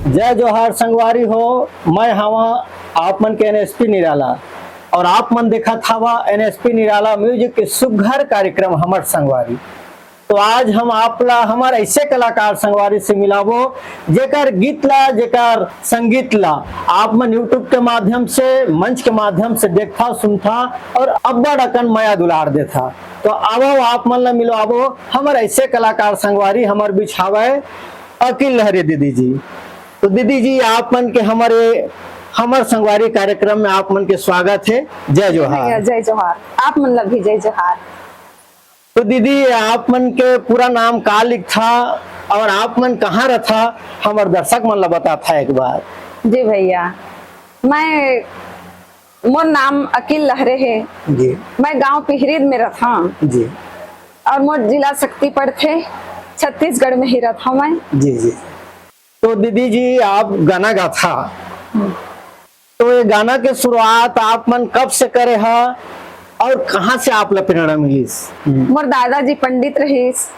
जय जोहार संगवारी हो। मैं हवा आप मन के एनएसपी निराला और आप मन देखा था एनएसपी निराला म्यूजिक के सुघर कार्यक्रम हमर संगवारी। तो आज हम आपला हमार ऐसे कलाकार संगवारी से मिलाबो जेकर गीत ला जेकर संगीत ला आप मन यूट्यूब के माध्यम से मंच के माध्यम से देखा सुनता और अब्बड़ अकन माया दुलार देता। तो आवो आप मन ला मिलाबो हमार ऐसे कलाकार संगवारी हमार बीच हवे अकील लहरी दीदी जी। तो दीदी जी आप मन के हमार संगवारी कार्यक्रम में आप मन के स्वागत है। जय जोहार। जय जोहार। आप मन भी जय जोहार। तो दीदी आप मन के पूरा नाम का लिखा और आप मन कहाँ रहा हमार दर्शक मन ला बता था एक बार। जी भैया, मैं मोर नाम अकील लहरे है जी। मैं गांव पिहरीद में रहा जी और मोर जिला शक्तिपढ़ थे छत्तीसगढ़ में ही रहा मैं। जी जी। तो दीदी जी आप गाना गाथा, तो ये गाना के शुरुआत आप मन कब से करे हा और कहाँ से आप ला प्रेरणा मिलीस? मोर दादाजी पंडित रहीस,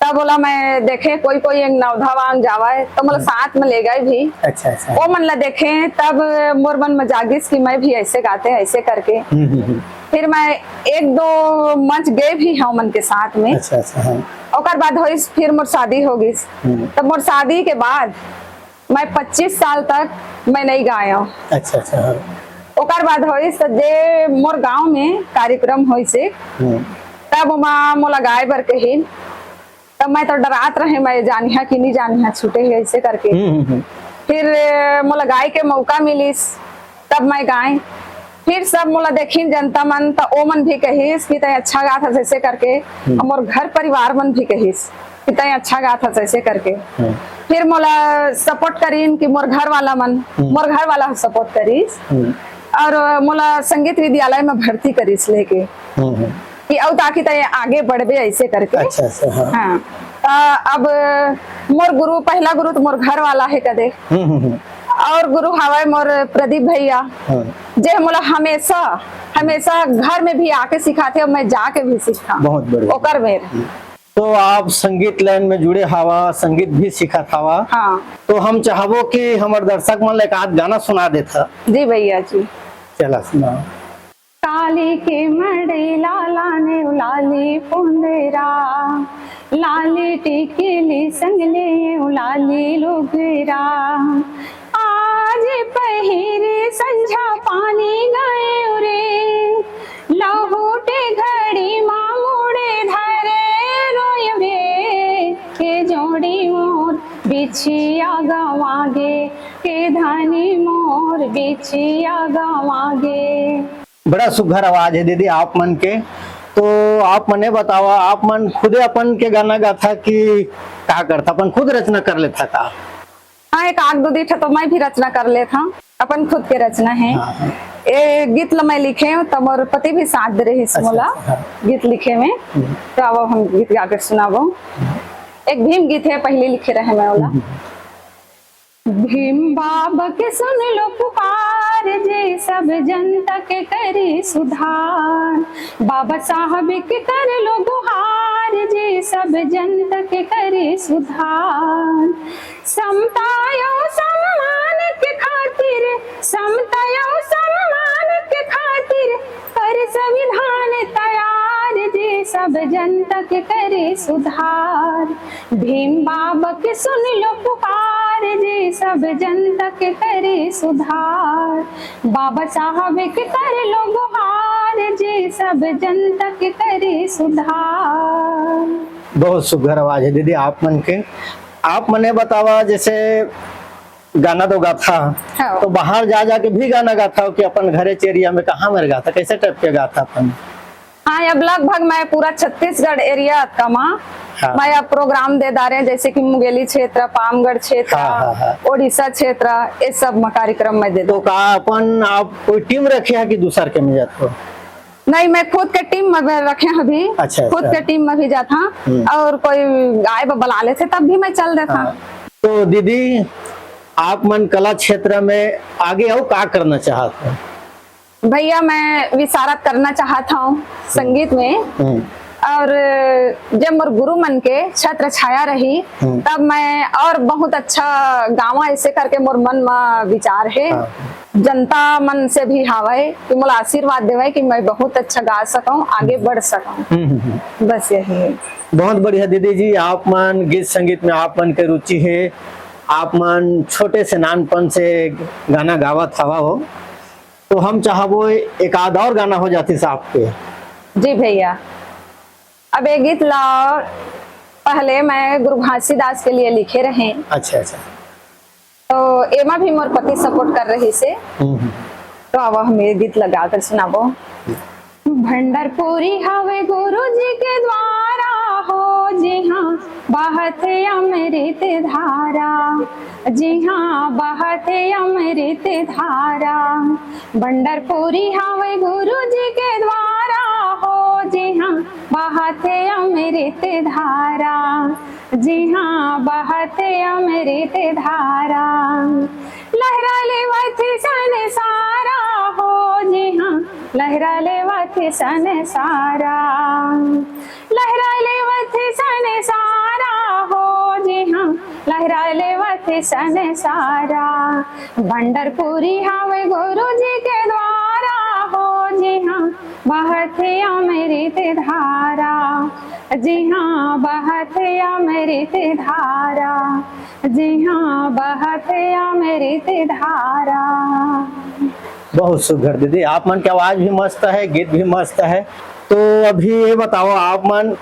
तब बोला मैं देखे कोई कोई एक नौधावान जावा तो मतलब साथ में ले गए भी। अच्छा अच्छा। वो मन ला देखे तब मोर मन में जागिस कि मैं भी ऐसे गाते ऐसे करके। फिर मैं एक दो मंच गए भी हूँ मन के साथ में। अच्छा अच्छा। हाँ। ओकर बाद होइस फिर मोर शादी हो गई। तब मोर शादी के बाद मैं 25 साल तक मैं नहीं गाया। अच्छा अच्छा। हाँ। ओकर बाद होइस जे मोर गांव में कार्यक्रम होइस तब मोला गाय बर कही। तब मैं तो डरात रहे मैं जानिया कि नहीं जानिया छूटे है ऐसे करके। फिर मोला गाय के मौका मिलिस तब मैं गाय। फिर सब मोला देखी जनता मन तो ओ मन भी कहिस कि तय अच्छा गात हस ऐसे करके। और मोर घर परिवार मन भी कहिस कि तय अच्छा गात हस ऐसे करके। फिर मोला सपोर्ट करीन कि मोर घर वाला सपोर्ट करीस और मोला संगीत विद्यालय में भर्ती करीस लेके कि अब ताकि तय आगे बढ़बे ऐसे करके। अच्छा अच्छा। हाँ। हाँ। अब मोर पहला गुरु तो मोर घर वाला है कदे और गुरु हवाए मोर प्रदीप भैया जे मोला हमेशा घर में भी आके सिखाते और मैं जाके भी सीखा। बहुत बढ़िया। ओकर मेर तो आप संगीत लाइन में जुड़े हवा, संगीत भी सीखा था। हाँ। तो हम चाहबो कि हमार दर्शक मन एक आध गाना सुना देता। जी भैया जी। चला सुना। काली के मड़े लाला ने लाली पुंदेरा लाली टिकली संगले लाली लोगरा आज पहिरे संझा पानी गए रे लहोटे घड़ी मामुड़े धरे रोयवे के जोड़ी मोर बिछिया गवागे के धानी मोर बिछिया गवागे। बड़ा सुघर आवाज है दीदी आप मन के। तो आप मने बतावा आप मन खुदे अपन के गाना गाथा कि का करता अपन खुद रचना कर लेता का? हाँ, एक आध दो दीठा तो मैं भी रचना कर लेता हूँ। अपन खुद के रचना है। हाँ। ये गीत मैं लिखे हूँ तब और पति भी साथ दे रहे मोला। हाँ। गीत लिखे में तो अब हम गीत गाकर सुनाबो। एक भीम गीत है पहले लिखे रहे मैं वाला। भीम बाबा के सुन लो पुकार जे सब जनता के करी सुधार बाबा साहब के कर लो गुहार जे सब जनता के करी सुधार समतायो सम्मान के खातिर कर संविधान तैयार जे सब जनता के करे सुधार भीम बाबा के सुन लो पुकार जे सब जनता के करे सुधार बाबा साहब के कर लो गुहार जे सब जनता के करे सुधार। बहुत सुघर आवाज है दीदी आप मन के। आप मने बतावा जैसे गाना तो गाथा। हाँ। तो बाहर जा जाके भी गाना गाथा कि अपन घरे चेरिया में कहाँ में गाथा कैसे टाइप के गाथा अपन? हाँ, अब लगभग मैं पूरा छत्तीसगढ़ एरिया कमा। हाँ। मैं अब प्रोग्राम दे डारे जैसे कि मुंगेली क्षेत्र, पामगढ़ क्षेत्र, हाँ। ओडिशा क्षेत्र, ये सब कार्यक्रम में दे दो। तो का अपन आप कोई टीम रखे है कि दूसर के में जाते हो? नहीं, मैं खुद के टीम में रखे अभी। अच्छा, खुद अच्छा। के टीम में भी जाता और कोई गाय बुला लेते तब भी मैं चल देता। हाँ। तो दीदी आप मन कला क्षेत्र में आगे आओ का करना चाहते हो? भैया मैं विशारद करना चाहता हूँ संगीत में और जब मोर गुरु मन के छत्र छाया रही तब मैं और बहुत अच्छा गावा ऐसे करके मोर मन में विचार है। जनता मन से भी हावे कि मोला आशीर्वाद देवे कि मैं बहुत अच्छा गा सकूं, आगे बढ़ सकूं। बस यही है। बहुत बढ़िया दीदी जी, आप मन गीत संगीत में आप मन के रुचि है, आप मन छोटे से नानपन से गाना गावत हवा हो, तो हम चाहबो एक आध और गाना हो जाती साहब पे। जी भैया, अब ये गीत लाओ पहले मैं गुरु घासीदास के लिए लिखे रहे। अच्छा अच्छा। तो एमा भी मोर पति सपोर्ट कर रही से, तो अब हम ये गीत लगा कर सुनाबो। भंडारपुरी हवे गुरु जी के द्वारा हो, जी हाँ बहत अमृत धारा, जी हाँ बहत अमृत धारा। भंडारपुरी हवे गुरु जी के द्वारा हो, जी हाँ बहत अमृत धारा, जी हाँ बहत अमृत धारा। लहरा लेवत सन सारा हो, जी हाँ लहरा लेवत सन सारा, लहरा लेवत सन सारा हो, जी हाँ लहरा लेवत सन सारा। भंडारपुरी हवे गुरु जी के द्वारा हो, जी हाँ बहत अमृत धारा, जी हाँ बहत अमृत धारा, जी हाँ बहत अमृत धारा। बहुत सुघर दीदी, आप मन की आवाज भी मस्त है, गीत भी मस्त है। तो अभी ये बताओ, आप मन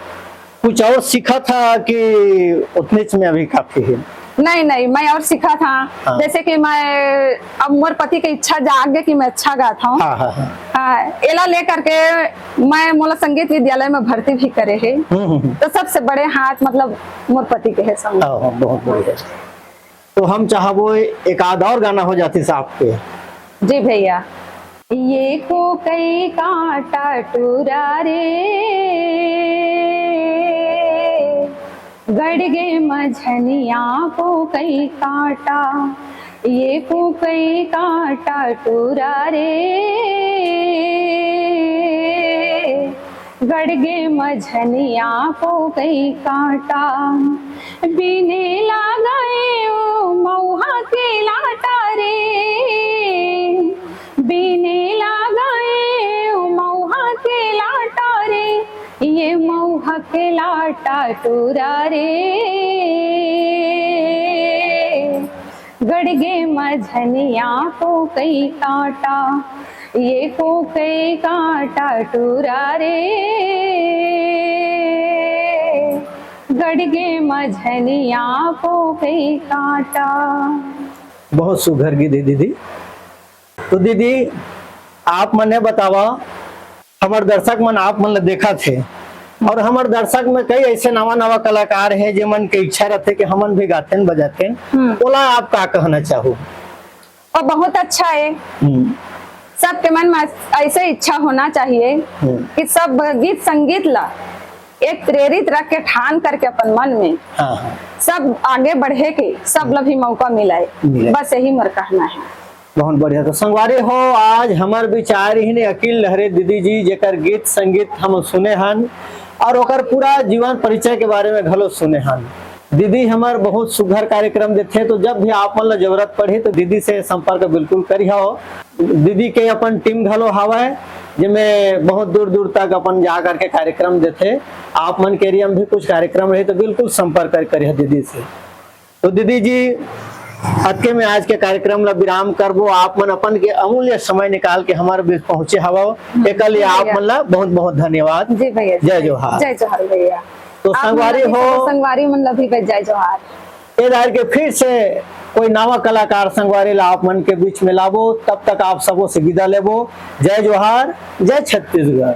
कुछ और सीखा था कि उतने में अभी काफी है? नहीं नहीं, मैं और सीखा था। हाँ। जैसे कि मैं अब मोर पति की इच्छा जाग गई कि मैं अच्छा गाता हूँ। हाँ हाँ हाँ। हाँ, एला लेकर के मैं मोला संगीत विद्यालय में भर्ती भी करे है। तो सबसे बड़े हाथ मतलब मोर पति के है संगीत। बहुत बढ़िया। तो हम चाहबो एक आध और गाना हो जाती साहब पे। जी भैया। ये को कई कांटा टूरा रे, गड़ गे मझनिया को कई कांटा, ये को कई कांटा टूरा रे, गड़ गे मझनिया को कई कांटा। बिने लगाए ओ मऊहा के लाटा रे, बिने लगाए ओ मऊहा के लाटा रे, ये मऊहा के लाटा टूरा रे, गड़ गे मझनिया को कई कांटा, ये को कई कांटा टूरा रे, गड़ गे मझनिया को कई कांटा। बहुत सुघर गी दीदी। तो दीदी आप मने बतावा, हमारे दर्शक मन आप मन देखा थे और हमारे दर्शक में कई ऐसे नवा नवा कलाकार है जो मन के इच्छा रहते कि हमन भी गाते न बजाते, बोला आप क्या कहना चाहो? और बहुत अच्छा है, सबके मन में ऐसे इच्छा होना चाहिए कि सब गीत संगीत ला एक प्रेरित रख के ठान करके अपन मन में सब आगे बढ़े के सब ला भी मौका मिलाए, बस यही मर कहना है। बहुत बढ़िया। तो संगवारी हो, आज हमार विचार ही ने अकील लहरे दीदी जी जेकर गीत संगीत हम सुने हन और ओकर पूरा जीवन परिचय के बारे में घलो सुने हन। दीदी हमार बहुत सुघर कार्यक्रम देते, तो जब भी आप मन ला जरूरत पड़े तो दीदी से संपर्क बिल्कुल करिए। दीदी के अपन टीम घलो हवा है जिसमें बहुत दूर दूर तक अपन जा करके कार्यक्रम देते। आप मन के एरिया में भी कुछ कार्यक्रम रहे तो बिल्कुल संपर्क करिए दीदी से। तो दीदी जी अतके में आज के कार्यक्रम ला विराम करबो। आप मन अपन के अमूल्य समय निकाल के हमारे बीच पहुंचे हवा, एक लिए आप मन ला बहुत बहुत धन्यवाद। जी भैया, जय जोहार। जय जोहार भैया। तो संगवारी हो, संगवारी मन ला भी जय जोहार। इधर के फिर से कोई नवा कलाकार संगवारी ला आप मन के बीच में लाबो, तब तक आप सबों से विदा लेबो। जय जोहार, जय छत्तीसगढ़।